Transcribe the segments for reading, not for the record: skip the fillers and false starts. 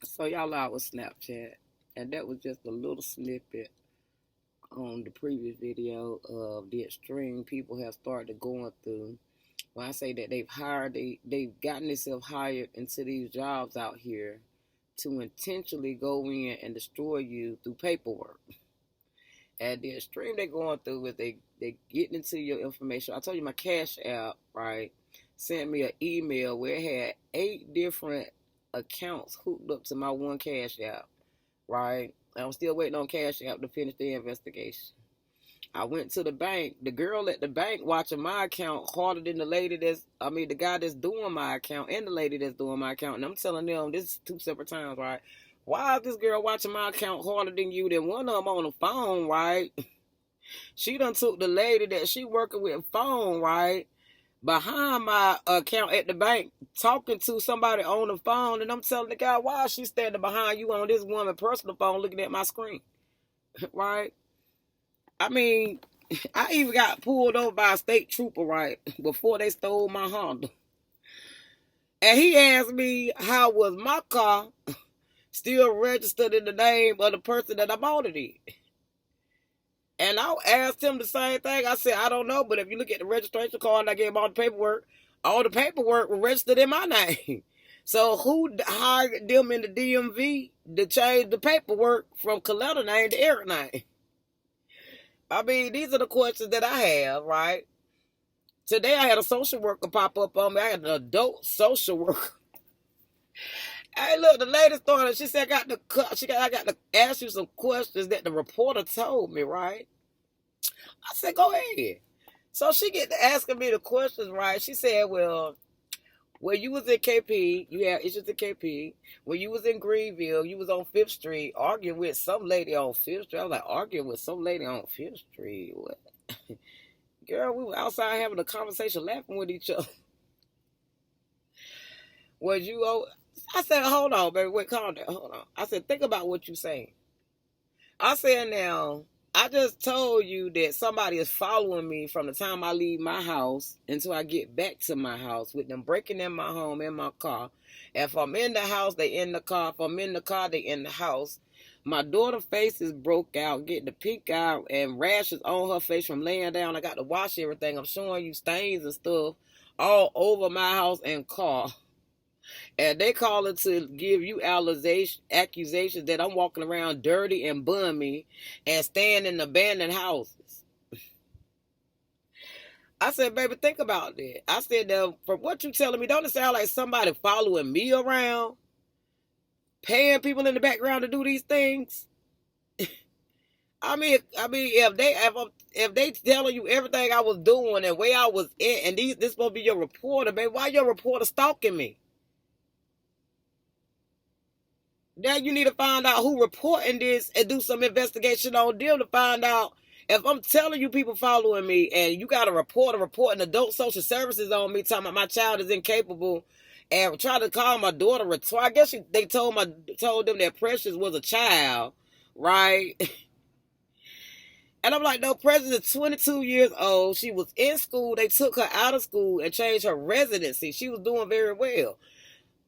So y'all out with Snapchat. And that was just a little snippet on the previous video of the extreme people have started going through. When I say that they've gotten themselves hired into these jobs out here to intentionally go in and destroy you through paperwork. And the extreme they're going through is they getting into your information. I told you my Cash App, right, sent me an email where it had 8 different accounts hooked up to my one Cash App, right? I'm still waiting on Cash App to finish the investigation. I went to the bank. The girl at the bank watching my account harder than the guy that's doing my account and the lady that's doing my account. And I'm telling them, this is 2 separate times, right? Why is this girl watching my account harder than you? Then one of them on the phone, right? She done took the lady that she working with phone, right? Behind my account at the bank, talking to somebody on the phone. And I'm telling the guy, why is she standing behind you on this woman's personal phone looking at my screen, right? I mean, I even got pulled over by a state trooper, right, before they stole my Honda. And he asked me how was my car still registered in the name of the person that I bought it in. And I asked him the same thing. I said, I don't know, but if you look at the registration card and I gave him all the paperwork was registered in my name. So who hired them in the DMV to change the paperwork from Coletta name to Eric name? I mean, these are the questions that I have, right? Today I had a social worker pop up on me. I had an adult social worker. Hey, look, the lady started. She said, I got to ask you some questions that the reporter told me, right? I said, go ahead. So she get to asking me the questions, right? She said, well, when you was in KP, you had issues in KP. When you was in Greenville, you was on Fifth Street arguing with some lady on Fifth Street. I was like, arguing with some lady on Fifth Street? What? Girl, we were outside having a conversation, laughing with each other. Was you? I said, hold on, baby. Wait, calm down. Hold on. I said, think about what you're saying. I said, now, I just told you that somebody is following me from the time I leave my house until I get back to my house with them breaking in my home, in my car. If I'm in the house, they in the car. If I'm in the car, they in the house. My daughter's face is broke out, getting the pink eye and rashes on her face from laying down. I got to wash everything. I'm showing you stains and stuff all over my house and car. And they calling to give you accusations that I'm walking around dirty and bummy and staying in abandoned houses. I said, baby, think about that. I said, now, from what you telling me, don't it sound like somebody following me around, paying people in the background to do these things? If they telling you everything I was doing and where I was in, and this supposed to be your reporter, baby, why your reporter stalking me? Now you need to find out who reporting this and do some investigation on them to find out if I'm telling you people following me and you got a reporter reporting adult social services on me talking about my child is incapable and trying to call my daughter retarded. I guess they told them that Precious was a child, right? And I'm like, no, Precious is 22 years old. She was in school. They took her out of school and changed her residency. She was doing very well.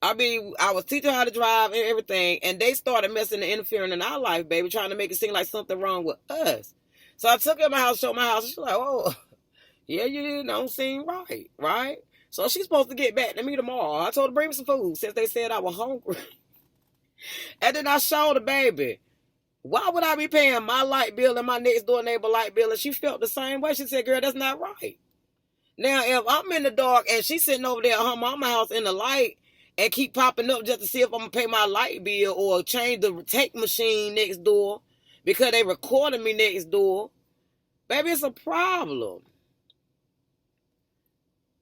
I mean, I was teaching her how to drive and everything, and they started messing and interfering in our life, baby, trying to make it seem like something wrong with us. So I took her to my house, showed my house, and she's like, oh, yeah, you don't seem right, right? So she's supposed to get back to me tomorrow. I told her, bring me some food, since they said I was hungry. And then I showed the baby, why would I be paying my light bill and my next door neighbor light bill? And she felt the same way. She said, girl, that's not right. Now, if I'm in the dark and she's sitting over there at her mama's house in the light, and keep popping up just to see if I'm going to pay my light bill or change the tape machine next door because they recording me next door, baby, it's a problem.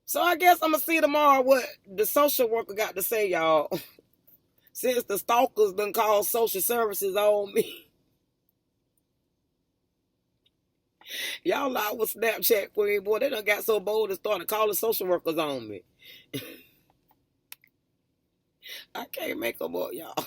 So I guess I'm going to see tomorrow what the social worker got to say, y'all. Since the stalkers done called social services on me. Y'all out with Snapchat queen, boy, they done got so bold and started calling social workers on me. I can't make them up, y'all.